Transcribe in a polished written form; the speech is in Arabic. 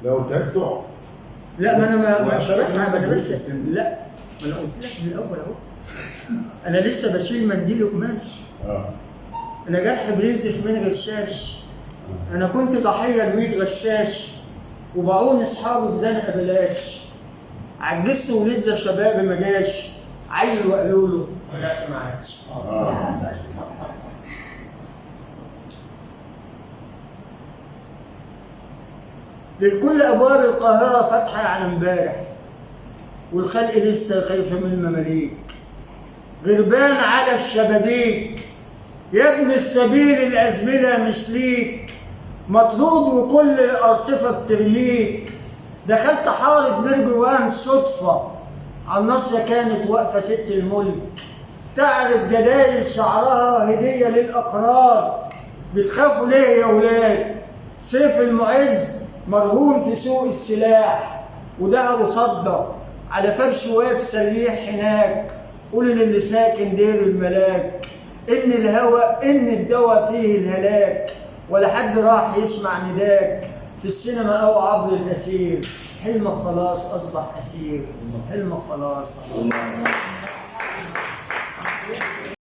لو قلت تقع. لا ما انا ما وأنت عارف بفهم، إنك انا بنت بس السن. لا، ما انا قلت لك من الاول اهو، انا لسه بشيل منديل قماش. انا جرح بينزف من غشاش. انا كنت ضحيه ل100 غشاش، وبعون اصحابي بزنقه بلاش. عجزت ولسه شبابي ما جاش، عيل وقالوا له رجعت معاك. للكل ابواب القاهره فاتحه على امبارح، والخلق لسه خايفه من المماليك. غربان على الشبابيك، يا ابن السبيل الازمنه مش ليك. مطرود وكل الارصفه بترميك. دخلت حاره برج وان صدفه، على الناصيه كانت واقفه ست الملك. تعرف جدايل شعرها هديه للاقرار. بتخافوا ليه يا ولاد؟ سيف المعز مرهون في سوق السلاح، وذهبه صدى على فرش واد سريح هناك. قول للي ساكن دير الملاك ان الهوى ان الدوا فيه الهلاك، ولا حد راح يسمع نداك في السينما او عبر الاسير. حلمك خلاص اصبح اسير، حلمك خلاص.